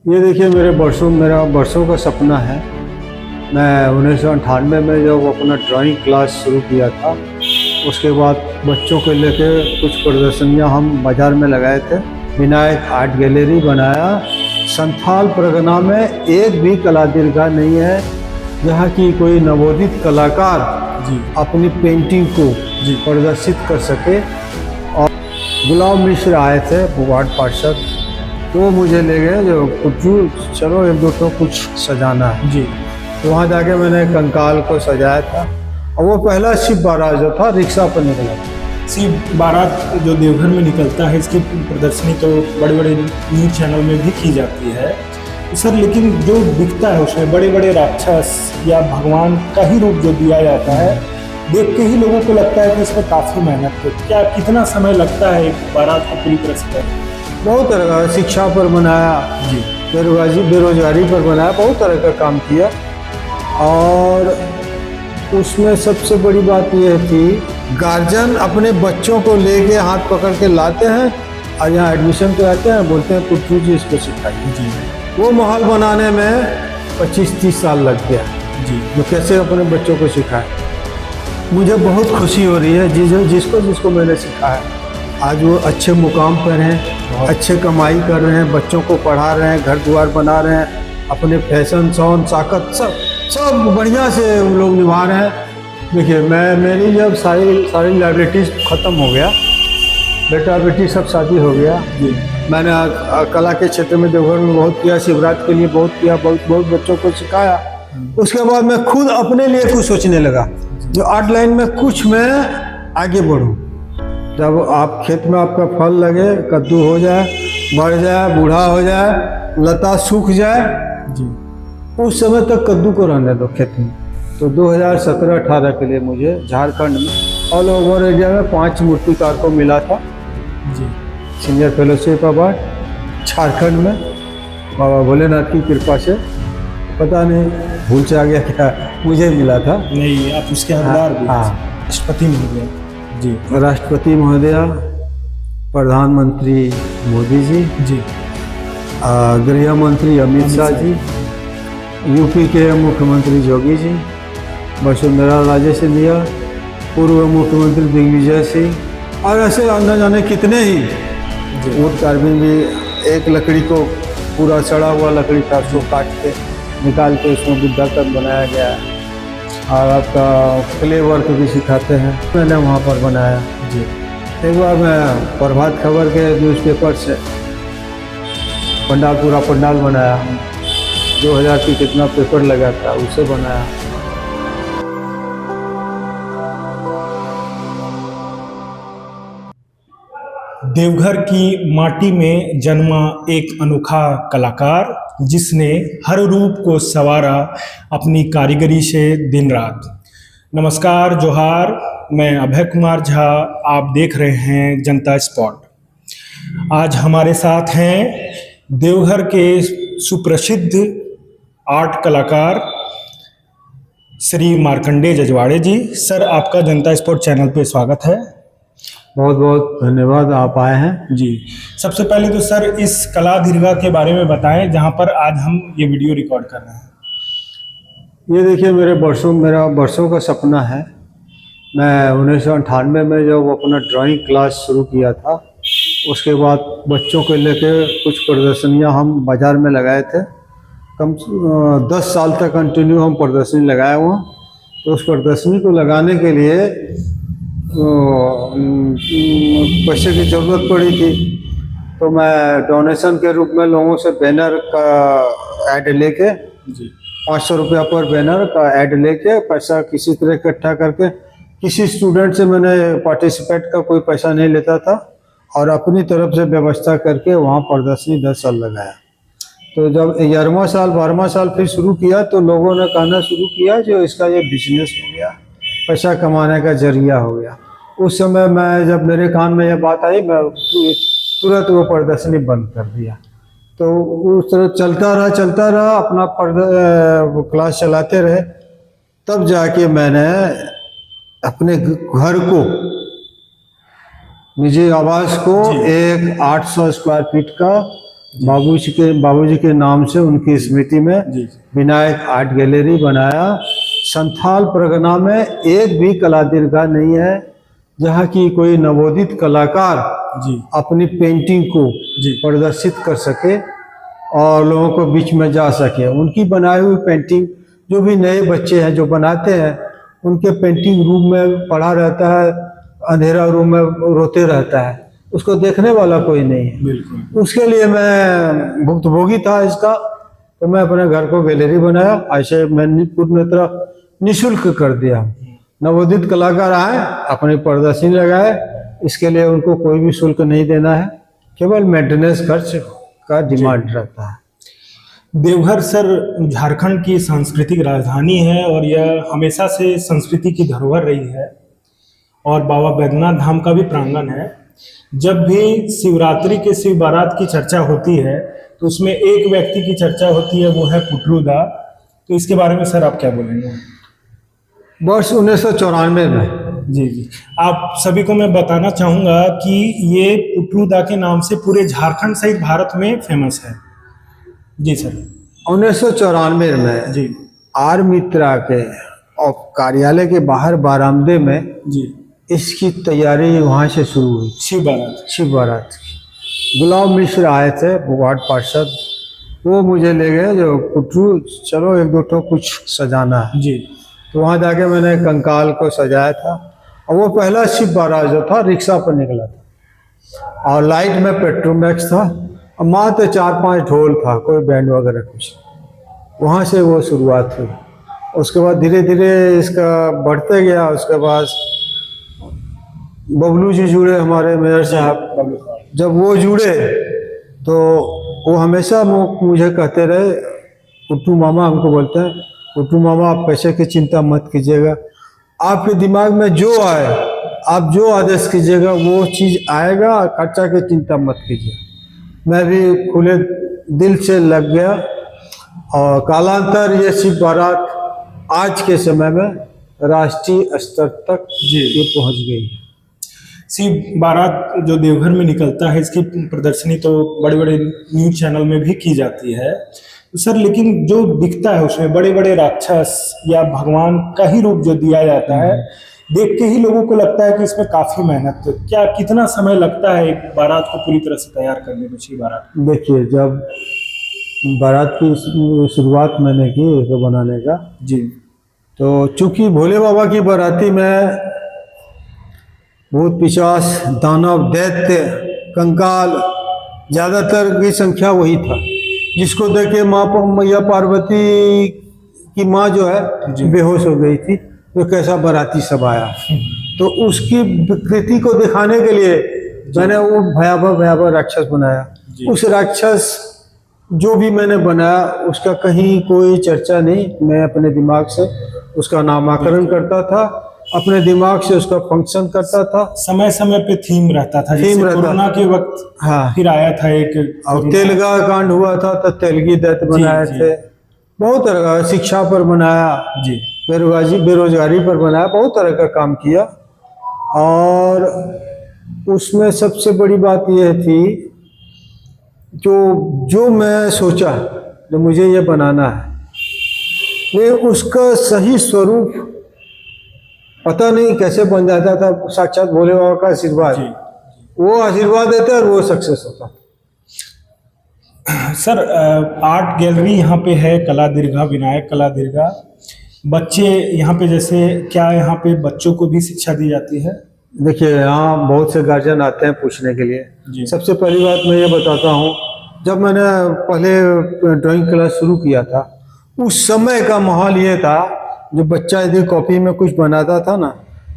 ये देखिए मेरा बरसों का सपना है। मैं 1998 में जब अपना ड्राइंग क्लास शुरू किया था, उसके बाद बच्चों को लेके कुछ प्रदर्शनियां हम बाज़ार में लगाए थे। विनायक आर्ट गैलरी बनाया। संथाल परगना में एक भी कला दीर्घा नहीं है जहाँ की कोई नवोदित कलाकार अपनी पेंटिंग को प्रदर्शित कर सके। और गुलाम मिश्र आए थे वार्ड पार्षद, तो मुझे ले गए जो कुछ चलो एक दो तो कुछ सजाना है जी। तो वहाँ जाके मैंने कंकाल को सजाया था। और वो पहला शिव बारात जो था रिक्शा पर निकला था। शिव बारात जो देवघर में निकलता है, इसकी प्रदर्शनी तो बड़े बड़े न्यूज चैनल में भी की जाती है सर, लेकिन जो दिखता है उसमें बड़े बड़े राक्षस या भगवान का ही रूप जो दिया जाता है, देख के ही लोगों को लगता है कि इसमें काफ़ी मेहनत है। क्या कितना समय लगता है एक बारात को पूरी तरह से? बहुत तरह का शिक्षा पर बनाया जी, बेरोजगारी पर बनाया, बहुत तरह का काम किया। और उसमें सबसे बड़ी बात यह थी, गार्जियन अपने बच्चों को लेके हाथ पकड़ के लाते हैं और यहाँ एडमिशन कराते हैं, बोलते हैं पुट्टू जी इसको सिखाइए जी। वो माहौल बनाने में 25-30 साल लग गया जी, जो कैसे अपने बच्चों को सिखाए। मुझे बहुत खुशी हो रही है जिसको मैंने सिखाया, आज वो अच्छे मुकाम पर हैं, अच्छे कमाई कर रहे हैं, बच्चों को पढ़ा रहे हैं, घर द्वार बना रहे हैं, अपने फैशन शौन साकत सब बढ़िया से उन लोग निभा रहे हैं। देखिए मेरी जब सारी लाइबिलिटीज ख़त्म हो गया, बेटा बेटी सब शादी हो गया जी। मैंने कला के क्षेत्र में देवघर में बहुत किया, शिवरात्रि के लिए बहुत किया, बहुत बच्चों को सिखाया। उसके बाद मैं खुद अपने लिए कुछ सोचने लगा, जो आर्ट लाइन में कुछ मैं आगे बढ़ूँ। जब आप खेत में आपका फल लगे, कद्दू हो जाए, बढ़ जाए, बूढ़ा हो जाए, लता सूख जाए जी, उस समय तक कद्दू को रहने दो खेत में। तो 2017-18 के लिए मुझे झारखंड में ऑल ओवर इंडिया में 5 मूर्तिकार को मिला था जी, सीनियर फेलोशिप अवार्ड झारखंड में। बाबा भोलेनाथ की कृपा से, पता नहीं भूल से आ गया क्या, मुझे मिला था। नहीं, आप उसके हकदार भी। राष्ट्रपति महोदय जी, राष्ट्रपति महोदय, प्रधानमंत्री मोदी जी, गृह मंत्री अमित शाह जी, यूपी के मुख्यमंत्री योगी जी, वसुंधरा राजे सिंधिया, पूर्व मुख्यमंत्री दिग्विजय सिंह, और ऐसे न जाने कितने ही। वुड कार्विंग भी, एक लकड़ी को पूरा सड़ा हुआ लकड़ी था, उसको काट के निकाल के उसमें बुद्धाकर बनाया गया है। और आपका क्ले वर्क भी सिखाते हैं, मैंने वहाँ पर बनाया जी। एक बार मैं प्रभात खबर के न्यूज़पेपर से पूरा पंडाल बनाया, 2000 की कितना पेपर लगा था, उसे बनाया। देवघर की माटी में जन्मा एक अनोखा कलाकार, जिसने हर रूप को संवारा अपनी कारीगरी से दिन रात। नमस्कार, जोहार, मैं अभय कुमार झा, आप देख रहे हैं जनता स्पॉट। आज हमारे साथ हैं देवघर के सुप्रसिद्ध आर्ट कलाकार श्री मार्कंडेय जजवाड़े जी। सर, आपका जनता स्पॉट चैनल पे स्वागत है। बहुत बहुत धन्यवाद, आप आए हैं जी। सबसे पहले तो सर इस कला दीर्घा के बारे में बताएं जहां पर आज हम ये वीडियो रिकॉर्ड कर रहे हैं। ये देखिए मेरा बरसों का सपना है। मैं 1998 में जब अपना ड्राइंग क्लास शुरू किया था, उसके बाद बच्चों को लेके कुछ प्रदर्शनियां हम बाज़ार में लगाए थे। 10 साल तक कंटिन्यू हम प्रदर्शनी लगाए हुए। तो उस प्रदर्शनी को लगाने के लिए पैसे की ज़रूरत पड़ी थी, तो मैं डोनेशन के रूप में लोगों से बैनर का ऐड लेके 500 रुपया पर बैनर का ऐड लेके पैसा किसी तरह इकट्ठा करके, किसी स्टूडेंट से मैंने पार्टिसिपेट का कोई पैसा नहीं लेता था, और अपनी तरफ से व्यवस्था करके वहाँ प्रदर्शनी 10 साल लगाया। तो जब 11वां साल 12वां साल फिर शुरू किया, तो लोगों ने कहना शुरू किया जो इसका ये बिजनेस हो गया, पैसा कमाने का जरिया हो गया। उस समय मैं, जब मेरे कान में यह बात आई, मैं तुरंत वो प्रदर्शनी बंद कर दिया। तो उस तरह चलता रहा अपना क्लास चलाते रहे। तब जाके मैंने अपने घर को, निजी आवास को एक 800 स्क्वायर फीट का बाबूजी के नाम से उनकी स्मृति में जी विनायक आर्ट गैलरी बनाया। संथाल परगना में एक भी कला दीर्घा नहीं है जहाँ की कोई नवोदित कलाकार जी अपनी पेंटिंग को जी प्रदर्शित कर सके और लोगों को बीच में जा सके। उनकी बनाई हुई पेंटिंग जो भी नए बच्चे हैं जो बनाते हैं, उनके पेंटिंग रूम में पड़ा रहता है, अंधेरा रूम में रोते रहता है, उसको देखने वाला कोई नहीं है। बिल्कुल। उसके लिए मैं भुक्तभोगी था इसका, तो मैं अपने घर को गैलरी बनाया। ऐसे मैंने पूर्ण तरह निःशुल्क कर दिया। नवोदित कलाकार आए, अपनी प्रदर्शनी लगाए, इसके लिए उनको कोई भी शुल्क नहीं देना है, केवल मेंटेनेंस खर्च का डिमांड रहता है। देवघर सर झारखंड की सांस्कृतिक राजधानी है और यह हमेशा से संस्कृति की धरोहर रही है और बाबा बैद्यनाथ धाम का भी प्रांगण है। जब भी शिवरात्रि के शिव बारात की चर्चा होती है तो उसमें एक व्यक्ति की चर्चा होती है, वो है पुटरूदा। तो इसके बारे में सर आप क्या बोलेंगे? वर्ष 1994 में जी जी, आप सभी को मैं बताना चाहूँगा कि ये पुटरूदा के नाम से पूरे झारखंड सहित भारत में फेमस है। जी सर। 1994 में जी आर मित्रा के और कार्यालय के बाहर बारामदे में जी इसकी तैयारी वहाँ से शुरू हुई। शिव बारात। शिव बारात की गुलाम मिश्र आए थे, वार्ड पार्षद, वो मुझे ले गए, जो पुटरू चलो एक दो ठो कुछ सजाना है। जी तो वहाँ जाके मैंने कंकाल को सजाया था और वो पहला शिव बारात जो था रिक्शा पर निकला था और लाइट में पेट्रोमैक्स था और मात्र 4-5 ढोल था, कोई बैंड वगैरह कुछ। वहाँ से वो शुरुआत हुई। उसके बाद धीरे धीरे इसका बढ़ते गया। उसके बाद बबलू जी जुड़े, हमारे मेयर साहब। जब वो जुड़े तो वो हमेशा मुझे कहते रहे, पुट्टू मामा हमको बोलते हैं, पुट्टू मामा आप पैसे की चिंता मत कीजिएगा, आपके दिमाग में जो आए आप जो आदेश कीजिएगा वो चीज़ आएगा, खर्चा की चिंता मत कीजिए। मैं भी खुले दिल से लग गया और कालांतर ये शिव बारात आज के समय में राष्ट्रीय स्तर तक ये पहुंच गई है। शिव बारात जो देवघर में निकलता है, इसकी प्रदर्शनी तो बड़े बड़े न्यूज चैनल में भी की जाती है सर, लेकिन जो दिखता है उसमें बड़े बड़े राक्षस या भगवान का ही रूप जो दिया जाता है, देख के ही लोगों को लगता है कि इसमें काफी मेहनत है। क्या कितना समय लगता है एक बारात को पूरी तरह से तैयार करने में? शिव बारात देखिए, जब बारात की शुरुआत मैंने की इसको बनाने का जी, तो चूंकि भोले बाबा की बाराती में भूत पिशाच दानव दैत्य कंकाल ज्यादातर की संख्या वही था, जिसको देख के मैया पार्वती की माँ जो है बेहोश हो गई थी। तो कैसा बाराती सब आया, तो उसकी विकृति को दिखाने के लिए मैंने वो भयावह राक्षस बनाया। उस राक्षस जो भी मैंने बनाया उसका कहीं कोई चर्चा नहीं, मैं अपने दिमाग से उसका नामकरण करता था, अपने दिमाग से उसका फंक्शन करता था। समय समय पे थीम रहता था, जैसे कोरोना के वक्त हाँ फिर आया था एक, और तेलगा कांड हुआ था तो तेलगी दैत्य बनाए थे, बहुत तरह का, शिक्षा पर बनाया जी, बेरोजगारी पर बनाया, बहुत तरह का काम किया। और उसमें सबसे बड़ी बात यह थी जो मैं सोचा जो मुझे ये बनाना है, ये उसका सही स्वरूप पता नहीं कैसे बन जाता था। साक्षात भोले बाबा का आशीर्वाद, वो आशीर्वाद देता और वो सक्सेस होता। सर आर्ट गैलरी यहाँ पे है, कला दीर्घा, विनायक कला दीर्घा। बच्चे यहाँ पे, जैसे क्या यहाँ पे बच्चों को भी शिक्षा दी जाती है? देखिए, यहाँ बहुत से गार्जियन आते हैं पूछने के लिए। सबसे पहली बात मैं ये बताता हूँ, जब मैंने पहले ड्राइंग क्लास शुरू किया था उस समय का माहौल ये था, जो बच्चा यदि कॉपी में कुछ बनाता था ना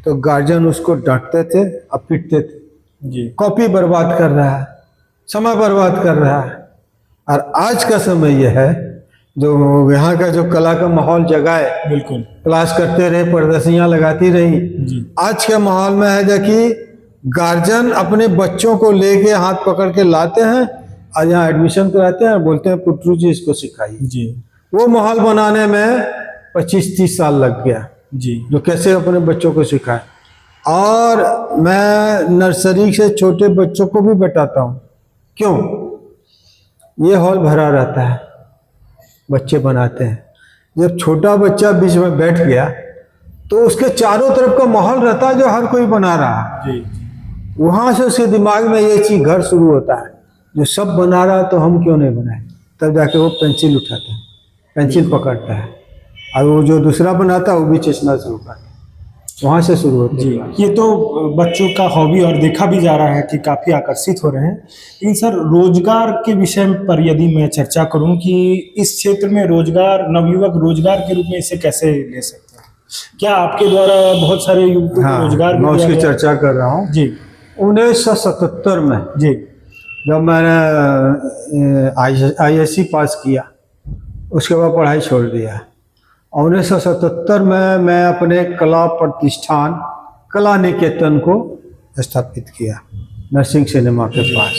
तो गार्जियन उसको डांटते थे और पीटते थे जी, कॉपी बर्बाद कर रहा है, समय बर्बाद कर रहा है। और आज का समय यह है, जो यहाँ का जो कला का माहौल जगा है, बिल्कुल क्लास करते रहे, प्रदर्शनियाँ लगाती रही जी। आज के माहौल में है कि गार्जियन अपने बच्चों को लेके हाथ पकड़ के लाते हैं और यहाँ एडमिशन कराते हैं, बोलते हैं पुट्टू जी इसको सिखाइए जी। वो माहौल बनाने में 25-30 साल लग गया जी, जो कैसे अपने बच्चों को सिखाए। और मैं नर्सरी से छोटे बच्चों को भी बताता हूँ। क्यों? ये हॉल भरा रहता है, बच्चे बनाते हैं। जब छोटा बच्चा बीच में बैठ गया तो उसके चारों तरफ का माहौल रहता है जो हर कोई बना रहा है। जी वहाँ से उसके दिमाग में ये चीज घर शुरू होता है, जो सब बना रहा है तो हम क्यों नहीं बनाए। तब जाके वो पेंसिल उठाता है, पेंसिल पकड़ता है, और वो जो दूसरा बनाता है वो भी चेसना शुरू करता है। वहाँ से शुरू होती जी। है। ये तो बच्चों का हॉबी और देखा भी जा रहा है कि काफ़ी आकर्षित हो रहे हैं। लेकिन सर, रोजगार के विषय पर यदि मैं चर्चा करूं कि इस क्षेत्र में रोजगार, नवयुवक रोजगार के रूप में इसे कैसे ले सकते हैं? क्या आपके द्वारा बहुत सारे युवकों को हाँ, रोजगार मैं भी दिया उसकी गया? चर्चा कर रहा हूँ। जी 1977 में जी जब मैंने ISC पास किया, उसके बाद पढ़ाई छोड़ दिया। 1977 में मैं अपने कला प्रतिष्ठान कला निकेतन को स्थापित किया नरसिंह सिनेमा के पास।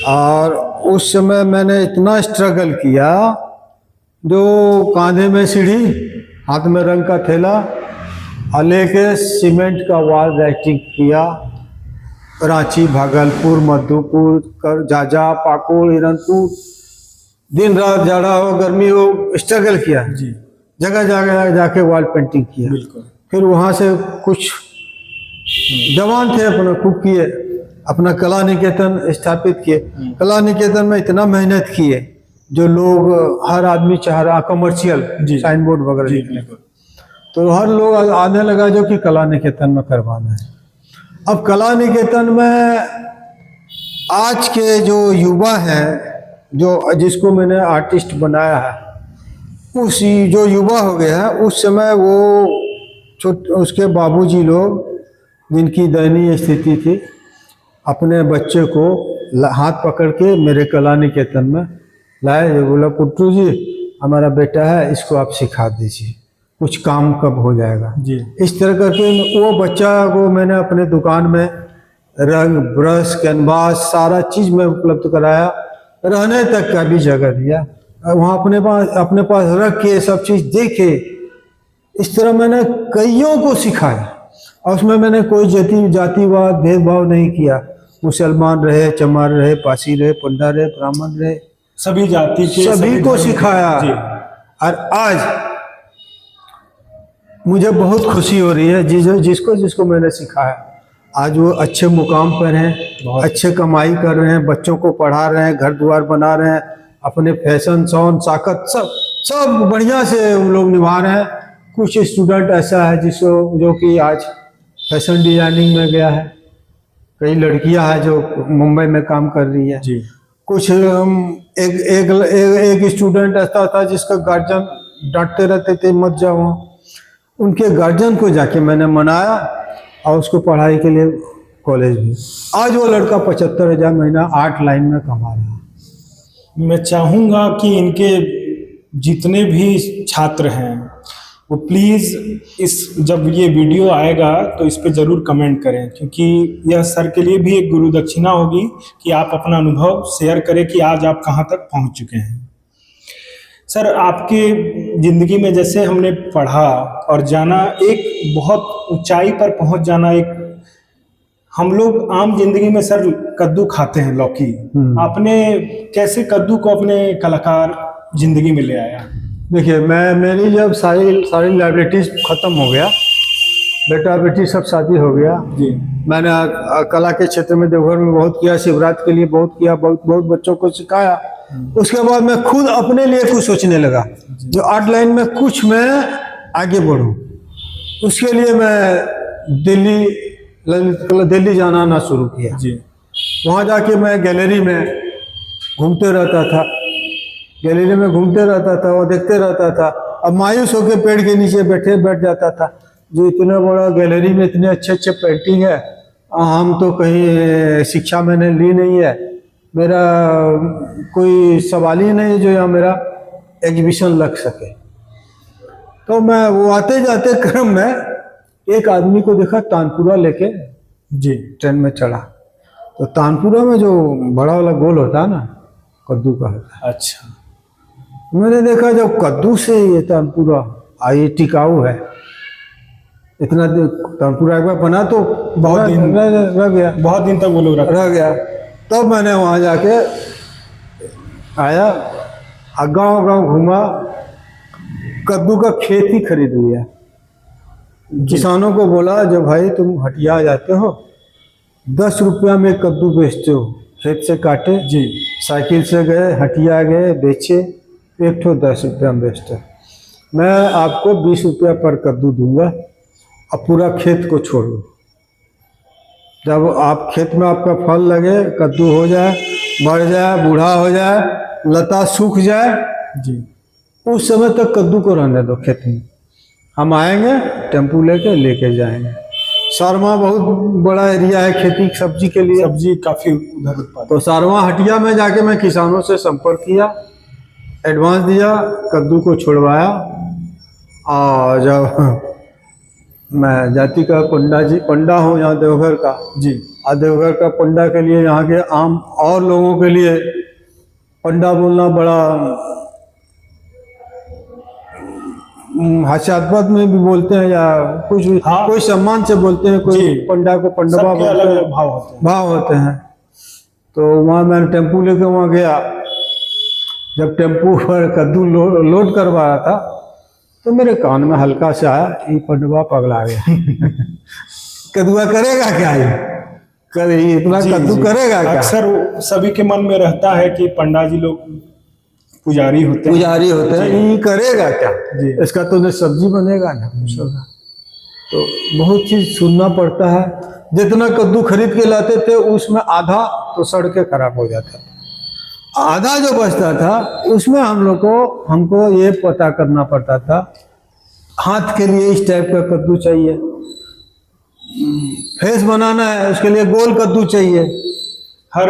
और उस समय मैंने इतना स्ट्रगल किया, जो कांधे में सीढ़ी, हाथ में रंग का थैला और लेके सीमेंट का वॉल राइटिंग किया। रांची, भागलपुर, मधुपुर, जाजा, पाकुड़, हिरनपुर, दिन रात जाड़ा हो गर्मी हो स्ट्रगल किया। जी जगह जगह जाके वॉल पेंटिंग किया। बिल्कुल। फिर वहाँ से कुछ जवान थे अपना खूब किए, अपना कला निकेतन स्थापित किए। कला निकेतन में इतना मेहनत किए जो लोग, हर आदमी चाह रहा कमर्शियल जी। साइन बोर्ड वगैरह जी लिखने को, बिल्कुल। तो हर लोग आने लगा जो कि कला निकेतन में करवाना है। अब कला निकेतन में आज के जो युवा हैं, जो जिसको मैंने आर्टिस्ट बनाया है, उसी जो युवा हो गया है, उस समय वो उसके बाबूजी लोग, जिनकी दयनीय स्थिति थी, अपने बच्चे को हाथ पकड़ के मेरे कला निकेतन में लाए। ये बोला, पुट्टू जी हमारा बेटा है, इसको आप सिखा दीजिए, कुछ काम कब हो जाएगा। जी इस तरह करके वो बच्चा को मैंने अपने दुकान में रंग, ब्रश, कैनवास सारा चीज़ में उपलब्ध कराया, रहने तक का भी जगह दिया। वहाँ अपने पास रख के सब चीज़ देखे। इस तरह मैंने कईयों को सिखाया, और उसमें मैंने कोई जातिवाद भेदभाव नहीं किया। मुसलमान रहे, चमार रहे, पासी रहे, पंडा रहे, ब्राह्मण रहे, सभी जाति के सभी को धर्म के- सिखाया। जी और आज मुझे बहुत खुशी हो रही है, जिसको मैंने सिखाया आज वो अच्छे मुकाम पर हैं, अच्छे कमाई कर रहे हैं, बच्चों को पढ़ा रहे हैं, घर द्वार बना रहे हैं, अपने फैशन, शौन, साकत सब बढ़िया से उन लोग निभा रहे हैं। कुछ स्टूडेंट ऐसा है जो कि आज फैशन डिजाइनिंग में गया है। कई लड़कियां हैं जो मुंबई में काम कर रही है। जी कुछ एक स्टूडेंट ऐसा था जिसका गार्जियन डांटते रहते थे, मत जाओ। उनके गार्जियन को जाके मैंने मनाया और उसको पढ़ाई के लिए कॉलेज में। आज वो लड़का 75,000 महीना 8 लाइन में कमा रहा है। मैं चाहूँगा कि इनके जितने भी छात्र हैं वो प्लीज़ जब ये वीडियो आएगा तो इस पे ज़रूर कमेंट करें, क्योंकि यह सर के लिए भी एक गुरु दक्षिणा होगी कि आप अपना अनुभव शेयर करें कि आज आप कहाँ तक पहुँच चुके हैं। सर, आपके ज़िंदगी में जैसे हमने पढ़ा और जाना, एक बहुत ऊंचाई पर पहुँच जाना, एक हम लोग आम जिंदगी में सर कद्दू खाते हैं, लौकी। आपने कैसे कद्दू को अपने कलाकार जिंदगी में ले आया? देखिए, मेरी जब सारी लाइबिलिटीज खत्म हो गया, बेटा बेटी सब शादी हो गया जी। मैंने कला के क्षेत्र में देवघर में बहुत किया, शिवरात्रि के लिए बहुत किया, बहुत बच्चों को सिखाया। उसके बाद मैं खुद अपने लिए कुछ सोचने लगा, जो 8 लाइन में कुछ मैं आगे बढ़ूं। उसके लिए मैं दिल्ली जाना ना शुरू किया। जी। वहाँ जाके मैं गैलरी में घूमते रहता था, और देखते रहता था। अब मायूस होकर पेड़ के नीचे बैठ जाता था, जो इतना बड़ा गैलरी में इतने अच्छे पेंटिंग है, हम तो कहीं शिक्षा मैंने ली नहीं है, मेरा कोई सवाल ही नहीं जो यहाँ मेरा एग्जीबिशन लग सके। तो मैं वो आते जाते क्रम में एक आदमी को देखा, तानपुरा लेके जी ट्रेन में चढ़ा। तो तानपुरा में जो बड़ा वाला गोल होता है ना, कद्दू का होता है। अच्छा। मैंने देखा जब कद्दू से ये तानपुरा ये टिकाऊ है, इतना तानपुरा एक बार बना तो बहुत दिन रह गया, बहुत दिन तक वो लोग रह गया। तब मैंने वहाँ जाके आया, गांव गांव घूमा, कद्दू का खेत ही खरीद लिया। किसानों को बोला जब भाई तुम हटिया जाते हो 10 रुपया में कद्दू बेचते हो, खेत से काटे जी साइकिल से गए, हटिया गए, बेचे, एक ठो 10 रुपया में बेचते, मैं आपको 20 रुपया पर कद्दू दूंगा, अब पूरा खेत को छोड़ दो। जब आप खेत में आपका फल लगे, कद्दू हो जाए, बढ़ जाए, बूढ़ा हो जाए, लता सूख जाए, जी उस समय तक कद्दू को रहने दो खेत में, हम आएंगे टेम्पू लेके जाएंगे। सारवा बहुत बड़ा एरिया है खेती सब्जी के लिए, सब्जी काफी उधर उत्पादन। तो सारवा हटिया में जाके मैं किसानों से संपर्क किया, एडवांस दिया, कद्दू को छुड़वाया, और जब मैं जाति का पंडा हूँ यहाँ देवघर का जी, और देवघर का पंडा के लिए यहाँ के आम और लोगों के लिए पंडा बोलना बड़ा हास्यास्पद में भी बोलते हैं या कुछ भी, हाँ। कोई सम्मान से बोलते हैं, कोई जी। पंडा को पंडवा सबके बोलते अलग हैं, अलग भाव होते हैं। भाव होते हैं। तो वहाँ मैंने टेम्पू लेके वहाँ गया, जब टेम्पू पर कद्दू लोड करवा रहा था तो मेरे कान में हल्का से आया, ये पंडवा पगला गया कद्दुआ करेगा क्या ये, ये इतना जी, कद्दू जी। करेगा क्या? अक्सर सभी के मन में रहता है कि पंडा जी लोग पुजारी होते हैं। पुजारी होते हैं, ये करेगा क्या, जी। इसका तो न सब्जी बनेगा ना कुछ होगा। तो बहुत चीज सुनना पड़ता है। जितना कद्दू खरीद के लाते थे उसमें आधा तो सड़ के खराब हो जाता था, आधा जो बचता था उसमें हमको ये पता करना पड़ता था, हाथ के लिए इस टाइप का कद्दू चाहिए, फेस बनाना है उसके लिए गोल कद्दू चाहिए, हर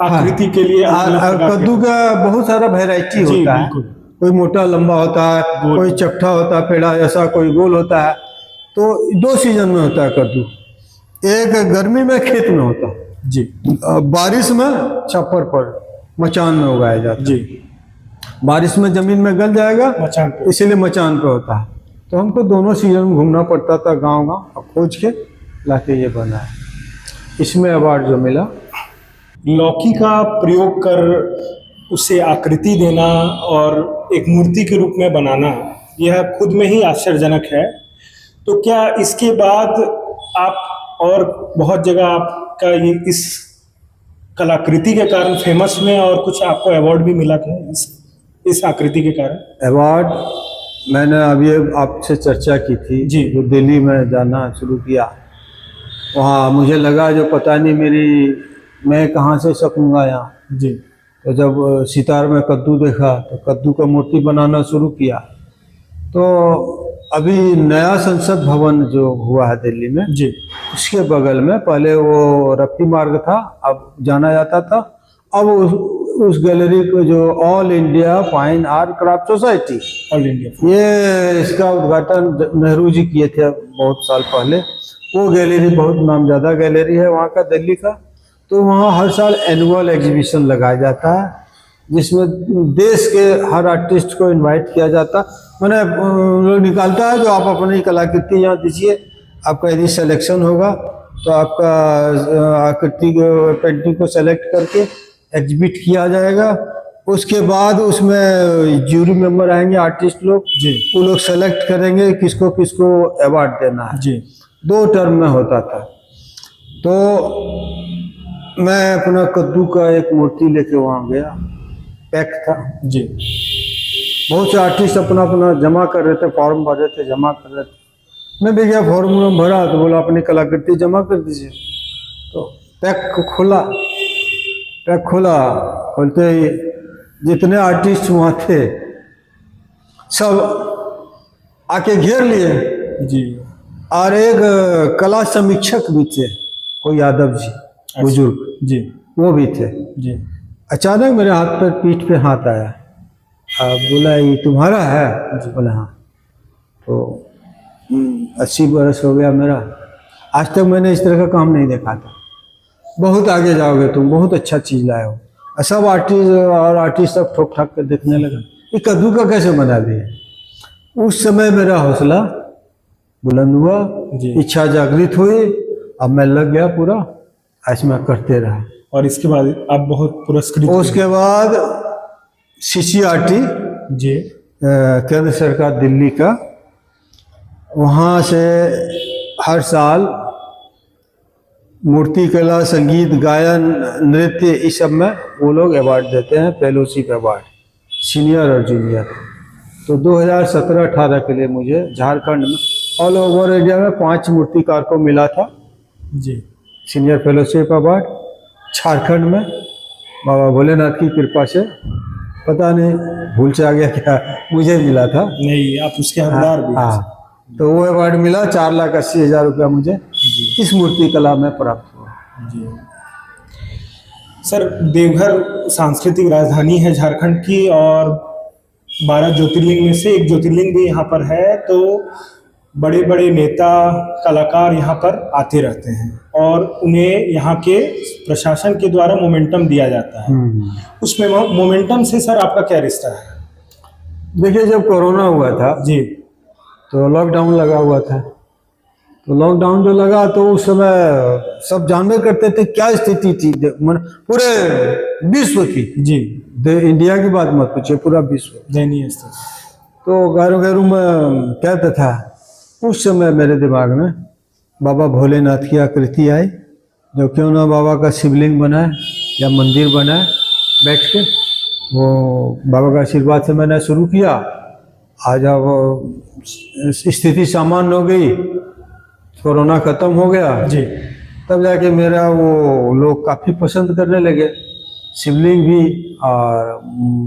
आकृति के लिए अलग और प्रकार के- कद्दू का बहुत सारा वैरायटी जी, होता है, बिल्कुल। कोई मोटा लंबा होता है, गोल। कोई चपटा होता है पेड़ा ऐसा, कोई गोल होता है। तो 2 सीजन में होता है कद्दू, एक गर्मी में खेत में होता है, जी बारिश में छप्पर पर मचान में उगाया जाता है। जी, बारिश में जमीन में गल जाएगा मचान पे। इसीलिए मचान पे होता है। तो हमको दोनों सीजन में घूमना पड़ता था गांव गांव, खोज के लाके ये बना है। इसमें अवार्ड जो मिला, लौकी का प्रयोग कर उसे आकृति देना और एक मूर्ति के रूप में बनाना, यह खुद में ही आश्चर्यजनक है। तो क्या इसके बाद आप और बहुत जगह आपका ये इस कलाकृति के कारण फेमस में, और कुछ आपको अवार्ड भी मिला क्या इस आकृति के कारण? अवार्ड मैंने अभी आपसे चर्चा की थी जी। जो दिल्ली में जाना शुरू किया, वहाँ मुझे लगा जो पता नहीं मैं कहाँ से सकूँगा यहाँ। जी तो जब सितार में कद्दू देखा तो कद्दू का मूर्ति बनाना शुरू किया। तो अभी नया संसद भवन जो हुआ है दिल्ली में, जी उसके बगल में पहले वो रफ्ती मार्ग था, अब जाना जाता था, अब उस गैलरी को जो all India fine art craft society, all India, ये इसका उद्घाटन नेहरू जी किए थे बहुत साल पहले। वो गैलरी बहुत नामजादा गैलरी है वहाँ का, दिल्ली का। तो वहाँ हर साल एनुअल एग्जीबिशन लगाया जाता है, जिसमें देश के हर आर्टिस्ट को इनवाइट किया जाता। मैंने लोग निकालता है जो आप अपनी कलाकृति यहाँ दीजिए, आपका यदि सिलेक्शन होगा तो आपका आकृति पेंटिंग को सेलेक्ट करके एग्जिबिट किया जाएगा। उसके बाद उसमें ज्यूरी मेंबर आएंगे, आर्टिस्ट लोग, जी वो लोग सेलेक्ट करेंगे किसको किसको अवार्ड देना है। जी 2 टर्म में होता था। तो मैं अपना कद्दू का एक मूर्ति लेके वहाँ गया, पैक था। जी, बहुत से आर्टिस्ट अपना अपना जमा कर रहे थे, फॉर्म भर रहे थे, जमा कर रहे थे। मैं भी गया, फॉर्म भरा तो बोला अपनी कलाकृति जमा कर दीजिए। तो पैक खोला, खोलते ही जितने आर्टिस्ट वहाँ थे सब आके घेर लिए। जी और एक कला समीक्षक भी थे, कोई यादव जी बुजुर्ग, जी वो भी थे। जी, अचानक मेरे हाथ पर पीठ पे हाथ आया, बोला ये तुम्हारा है? बोला हाँ। तो 80 बरस हो गया मेरा, आज तक मैंने इस तरह का काम नहीं देखा था। बहुत आगे जाओगे तुम, बहुत अच्छा चीज़ लाए हो। सब आर्टिस्ट सब ठोक ठाक कर देखने लगा, ये कद्दू का कैसे बना दिए। उस समय मेरा हौसला बुलंद हुआ, इच्छा जागृत हुई, अब मैं लग गया पूरा, ऐसे मैं करते रहा। और इसके बाद आप बहुत पुरस्कृत हुए। उसके बाद CCRT जी केंद्र सरकार दिल्ली का, वहाँ से हर साल मूर्ति कला, संगीत, गायन, नृत्य, इस सब में वो लोग अवार्ड देते हैं, फेलोशिप अवार्ड, सीनियर और जूनियर। तो 2017-18 के लिए मुझे झारखंड में ऑल ओवर इंडिया में 5 मूर्तिकार को मिला था जी सीनियर फेलोशिप अवार्ड। झारखंड में बाबा भोलेनाथ की कृपा से, पता नहीं भूल से आ गया क्या, मुझे मिला था। नहीं, आप उसके हकदार भी हैं। हाँ, तो वो अवार्ड मिला, 4,80,000 रुपया मुझे इस मूर्ति कला में प्राप्त हुआ। जी सर, देवघर सांस्कृतिक राजधानी है झारखंड की, और 12 ज्योतिर्लिंग में से एक ज्योतिर्लिंग भी यहाँ पर है। तो बड़े बड़े नेता, कलाकार यहाँ पर आते रहते हैं और उन्हें यहाँ के प्रशासन के द्वारा मोमेंटम दिया जाता है। उसमें मोमेंटम से सर आपका क्या रिश्ता है? देखिए, जब कोरोना हुआ था जी तो लॉकडाउन लगा हुआ था। तो लॉकडाउन जो लगा तो उस समय सब जानबे करते थे क्या स्थिति थी पूरे विश्व की। जी, इंडिया की बात मत पूछिए, पूरा विश्व दयनीय स्थिति। तो घरों घरों में कहता था। उस समय मेरे दिमाग में बाबा भोलेनाथ की आकृति आई, जो क्यों ना बाबा का शिवलिंग बनाए या मंदिर बनाए, बैठ के वो बाबा का आशीर्वाद से मैंने शुरू किया। आज अब स्थिति सामान्य हो गई, कोरोना खत्म हो गया जी, तब जाके मेरा वो लोग काफ़ी पसंद करने लगे। शिवलिंग भी और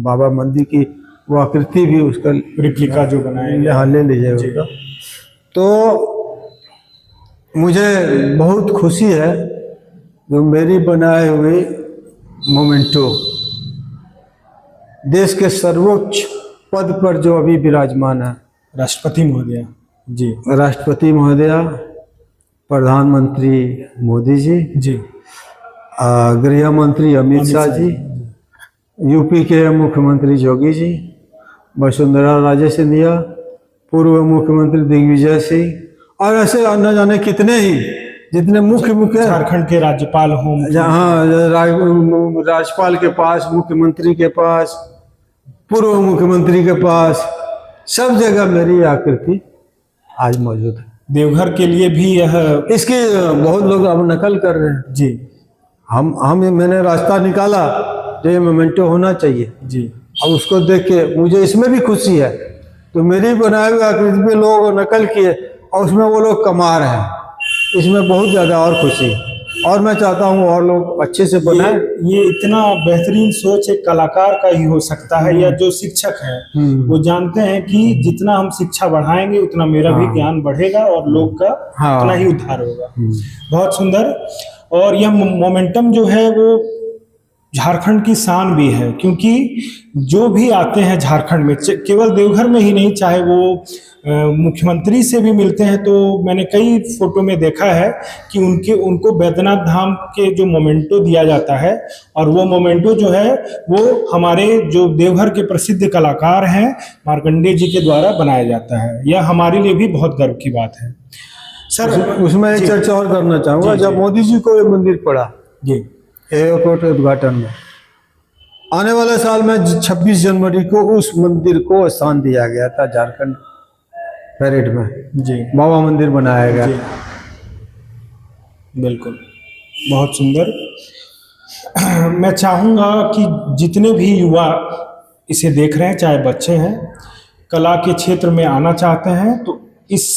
बाबा मंदिर की वो आकृति भी, उसका रिप्लिका जो बनाया गया। यहाँ ले लीजिएगा। तो मुझे बहुत खुशी है जो मेरी बनाए हुए मोमेंटो देश के सर्वोच्च पद पर जो अभी विराजमान है, राष्ट्रपति महोदया जी, राष्ट्रपति महोदया, प्रधानमंत्री मोदी जी, गृह मंत्री अमित शाह जी, यूपी के मुख्यमंत्री योगी जी, वसुंधरा राजे सिंधिया, पूर्व मुख्यमंत्री दिग्विजय सिंह, और ऐसे न जाने कितने ही, जितने मुख्य झारखंड के राज्यपाल हों, जहाँ राज्यपाल के पास, मुख्यमंत्री के पास, पूर्व मुख्यमंत्री के पास, सब जगह मेरी आकृति आज मौजूद है। देवघर के लिए भी यह, इसकी बहुत लोग अब नकल कर रहे हैं जी। मैंने रास्ता निकाला जो ये मोमेंटो होना चाहिए जी। अब उसको देख के मुझे इसमें भी खुशी है। तो मेरी बनाए हुए आकृति पे लोग नकल किए और उसमें वो लोग कमा रहे हैं, इसमें बहुत ज़्यादा और खुशी है। और मैं चाहता हूँ और लोग अच्छे से बनाएं। ये इतना बेहतरीन सोच एक कलाकार का ही हो सकता है, या जो शिक्षक हैं वो जानते हैं कि जितना हम शिक्षा बढ़ाएंगे उतना मेरा भी ज्ञान बढ़ेगा और लोग का उतना ही उद्धार होगा। बहुत सुंदर। और यह मोमेंटम जो है वो झारखंड की शान भी है, क्योंकि जो भी आते हैं झारखंड में, केवल देवघर में ही नहीं, चाहे वो मुख्यमंत्री से भी मिलते हैं, तो मैंने कई फोटो में देखा है कि उनको बैद्यनाथ धाम के जो मोमेंटो दिया जाता है, और वो मोमेंटो जो है वो हमारे जो देवघर के प्रसिद्ध कलाकार हैं मार्कंडेय जी के द्वारा बनाया जाता है। यह हमारे लिए भी बहुत गर्व की बात है। सर उसमें एक चर्चा और करना चाहूँगा। जब मोदी जी को ये मंदिर पड़ा जी एयरपोर्ट उद्घाटन में, आने वाले साल में 26 जनवरी को उस मंदिर को स्थान दिया गया था झारखंड परेड में जी, बाबा मंदिर बनाया गया। बिल्कुल, बहुत सुंदर। मैं चाहूँगा कि जितने भी युवा इसे देख रहे हैं, चाहे बच्चे हैं, कला के क्षेत्र में आना चाहते हैं, तो इस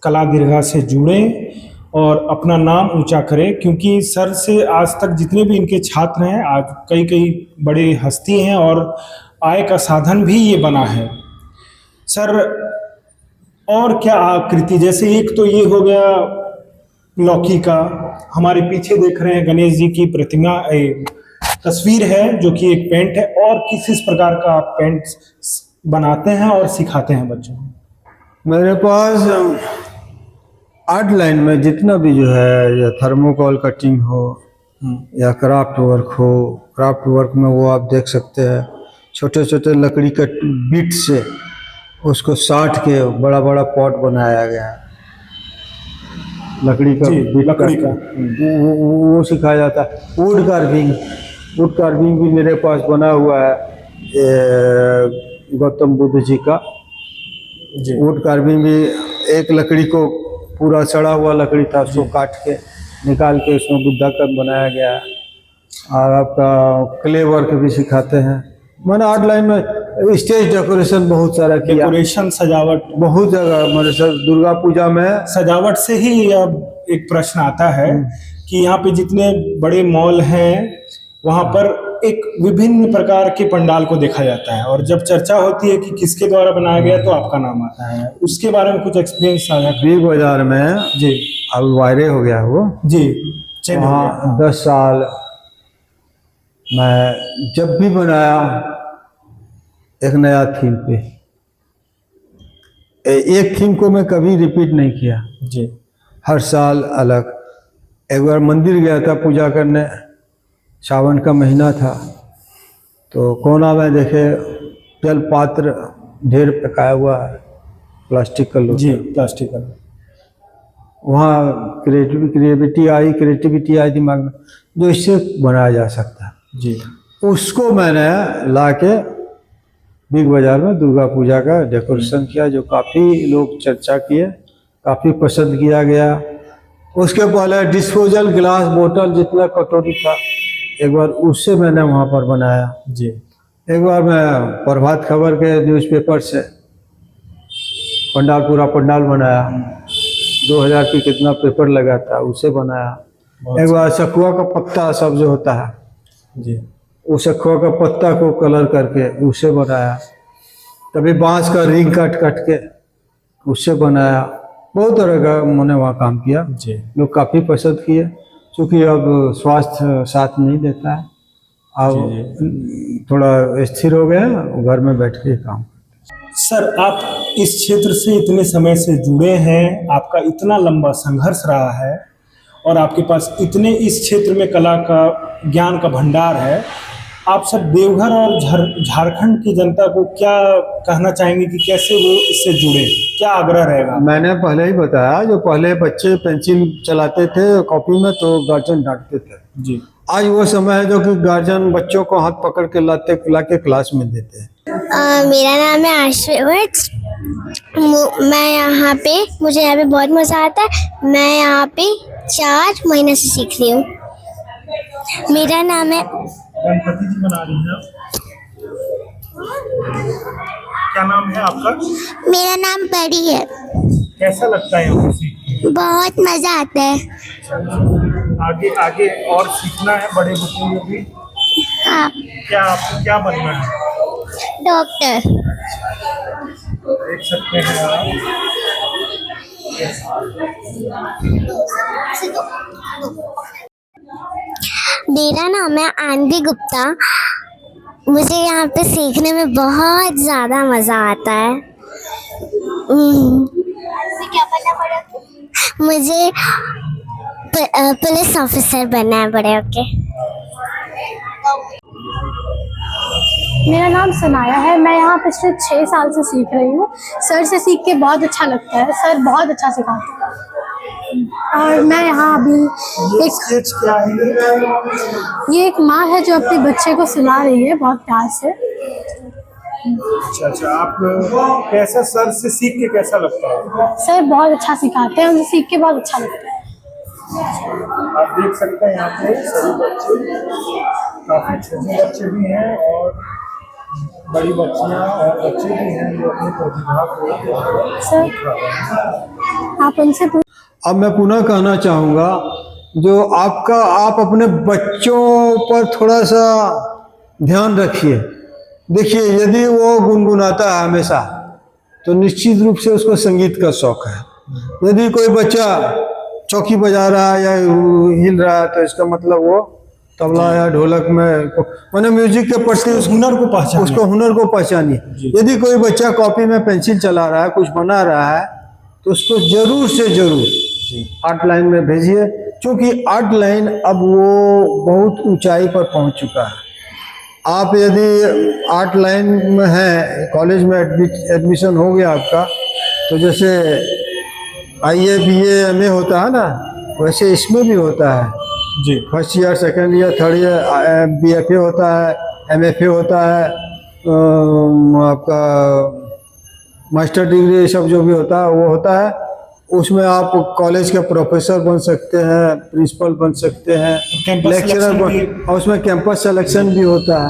कला दीर्घा से जुड़ें और अपना नाम ऊंचा करें, क्योंकि सर से आज तक जितने भी इनके छात्र हैं, आज कई बड़े हस्ती हैं और आय का साधन भी ये बना है। सर और क्या आकृति, जैसे एक तो ये हो गया लौकी का, हमारे पीछे देख रहे हैं गणेश जी की प्रतिमा, तस्वीर है जो कि एक पेंट है, और किस प्रकार का आप पेंट बनाते हैं और सिखाते हैं बच्चों को? मेरे पास आर्ट लाइन में जितना भी जो है, या थर्मोकॉल कटिंग हो या क्राफ्ट वर्क हो, क्राफ्ट वर्क में वो आप देख सकते हैं छोटे छोटे लकड़ी के बीट से उसको साट के बड़ा बड़ा पॉट बनाया गया है, लकड़ी का बीट, लकड़ी का वो सिखाया जाता है। वुड कार्विंग भी मेरे पास बना हुआ है, गौतम बुद्ध जी का जी वुड कार्विंग भी, एक लकड़ी को पूरा सड़ा हुआ लकड़ी था, उसको काट के निकाल के उसमें बुद्धा का बनाया गया है। और आपका क्ले वर्क भी सिखाते हैं। मैंने आर्ट लाइन में स्टेज डेकोरेशन बहुत सारा किया, डेकोरेशन सजावट बहुत जगह। मैंने सर दुर्गा पूजा में सजावट से ही अब एक प्रश्न आता है कि यहाँ पे जितने बड़े मॉल हैं वहाँ पर एक विभिन्न प्रकार के पंडाल को देखा जाता है, और जब चर्चा होती है कि किसके द्वारा बनाया गया तो आपका नाम आता है। उसके बारे में कुछ एक्सपीरियंस साझा करें। बिग बाजार में जी अब वायरे हो गया वो, जी चेंज हो गया। वहाँ 10 साल मैं जब भी बनाया एक नया थीम पे, एक थीम को मैं कभी रिपीट नहीं किया, जी हर साल अलग। एक बार मंदिर गया था पूजा करने, सावन का महीना था, तो कोना में देखे जल पात्र ढेर फेंकाया हुआ है, प्लास्टिक का लोग। जी प्लास्टिक का। वहाँ क्रिएटिविटी आई दिमाग में, जो इससे बनाया जा सकता है। जी उसको मैंने लाके बिग बाजार में दुर्गा पूजा का डेकोरेशन किया, जो काफ़ी लोग चर्चा किए, काफ़ी पसंद किया गया। उसके पहले डिस्पोजल ग्लास बोतल जितना कटोरी था, एक बार उससे मैंने वहाँ पर बनाया। जी एक बार मैं प्रभात खबर के न्यूज़पेपर से पूरा पंडाल बनाया, 2000 की कितना पेपर लगा था, उसे बनाया। एक बार सखुआ का पत्ता सब जो होता है, जी उस सखुआ का पत्ता को कलर करके उसे बनाया। कभी बांस का रिंग कट के उससे बनाया। बहुत तरह का मैंने वहाँ काम किया, जी लोग काफ़ी पसंद किए। क्योंकि अब स्वास्थ्य साथ नहीं देता है, अब थोड़ा स्थिर हो गया, घर में बैठ के काम। सर, आप इस क्षेत्र से इतने समय से जुड़े हैं, आपका इतना लंबा संघर्ष रहा है और आपके पास इतने इस क्षेत्र में कला का ज्ञान का भंडार है। आप सब देवघर और झारखंड की जनता को क्या कहना चाहेंगे कि कैसे वो इससे जुड़े, क्या आग्रह रहेगा? मैंने पहले ही बताया, जो पहले बच्चे पेंसिल चलाते थे कॉपी में तो गार्जियन डांटते थे। जी, आज वो समय है जो कि गार्जियन बच्चों को हाथ पकड़ के लाके क्लास में देते हैं। मेरा नाम है आश्वर्ज। मैं यहाँ पे, मुझे यहाँ पे बहुत मज़ा आता है। मैं यहाँ पे 4 महीने से सीख रही हूँ। मेरा नाम है, गणपति जी बना रही हैं। क्या नाम है आपका? मेरा नाम परी है। कैसा लगता है यहाँ पे सीख के? बहुत मज़ा आता है। आगे आगे और सीखना है बड़े बच्चों को भी? हाँ, क्या आपको क्या बनना है? डॉक्टर। देख सकते हैं आप। मेरा नाम है आनवी गुप्ता। मुझे यहाँ पे सीखने में बहुत ज़्यादा मज़ा आता है। क्या बनना पड़ेगा? मुझे पुलिस ऑफिसर बनना है बड़े होके। मेरा नाम सनाया है। मैं यहाँ पिछले 6 साल से सीख रही हूँ। सर से सीख के बहुत अच्छा लगता है। सर बहुत अच्छा सिखाते हैं। और मैं यहाँ अभी स्केच क्या है? ये एक माँ है जो अपने बच्चे को सुला रही है बहुत प्यार से। अच्छा, आप कैसा सर से सीख के कैसा लगता है? सर बहुत अच्छा सिखाते हैं, उनसे सीख के बहुत अच्छा लगता है। आप देख सकते हैं यहाँ पे सभी बच्चे, काफी छोटे बच्चे भी हैं और बड़ी बच्चियाँ और बच्चे भी हैं जो अपनी प्रतिभा को सर आप उनसे अब मैं पुनः कहना चाहूँगा, जो आप अपने बच्चों पर थोड़ा सा ध्यान रखिए। देखिए, यदि वो गुनगुनाता है हमेशा तो निश्चित रूप से उसको संगीत का शौक है। यदि कोई बच्चा चौकी बजा रहा है या हिल रहा है तो इसका मतलब वो तबला या ढोलक में मैंने म्यूजिक के प्रति उस हुनर को पहचानिए। यदि कोई बच्चा कॉपी में पेंसिल चला रहा है, कुछ बना रहा है, तो उसको जरूर से जरूर आर्ट लाइन में भेजिए, क्योंकि आर्ट लाइन अब वो बहुत ऊंचाई पर पहुंच चुका है। आप यदि आर्ट लाइन में हैं, कॉलेज में एडमिशन हो गया आपका, तो जैसे IA BA MA होता है ना, वैसे इसमें भी होता है जी। First year, second year, third year BFA होता है, MFA होता है। आपका मास्टर डिग्री ये सब जो भी होता है वो होता है। उसमें आप कॉलेज के प्रोफेसर बन सकते हैं, प्रिंसिपल बन सकते हैं, कैंपस लेक्चरर सिलेक्शन बन, और उसमें कैंपस सिलेक्शन भी होता है।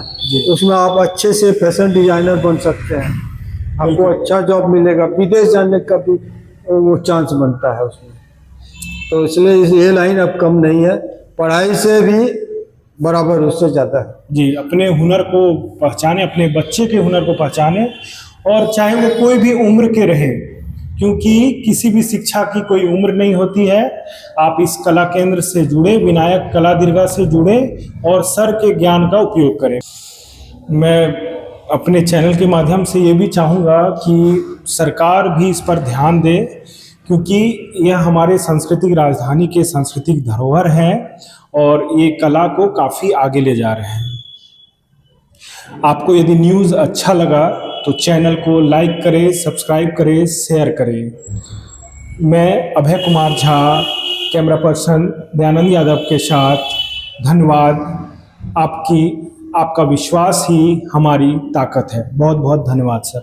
उसमें आप अच्छे से फैशन डिजाइनर बन सकते हैं, आपको अच्छा जॉब मिलेगा, विदेश जाने का भी वो चांस बनता है उसमें। तो इसलिए ये लाइन अब कम नहीं है, पढ़ाई से भी बराबर उससे ज़्यादा है। जी, अपने हुनर को पहचाने, अपने बच्चे के हुनर को पहचाने, और चाहे वो कोई भी उम्र के रहे, क्योंकि किसी भी शिक्षा की कोई उम्र नहीं होती है। आप इस कला केंद्र से जुड़े, विनायक कला दीर्घा से जुड़े और सर के ज्ञान का उपयोग करें। मैं अपने चैनल के माध्यम से ये भी चाहूँगा कि सरकार भी इस पर ध्यान दे, क्योंकि यह हमारे सांस्कृतिक राजधानी के सांस्कृतिक धरोहर हैं और ये कला को काफ़ी आगे ले जा रहे हैं। आपको यदि न्यूज़ अच्छा लगा तो चैनल को लाइक करें, सब्सक्राइब करें, शेयर करें। मैं अभय कुमार झा, कैमरा पर्सन दयानंद यादव के साथ। धन्यवाद। आपका विश्वास ही हमारी ताकत है। बहुत बहुत धन्यवाद सर।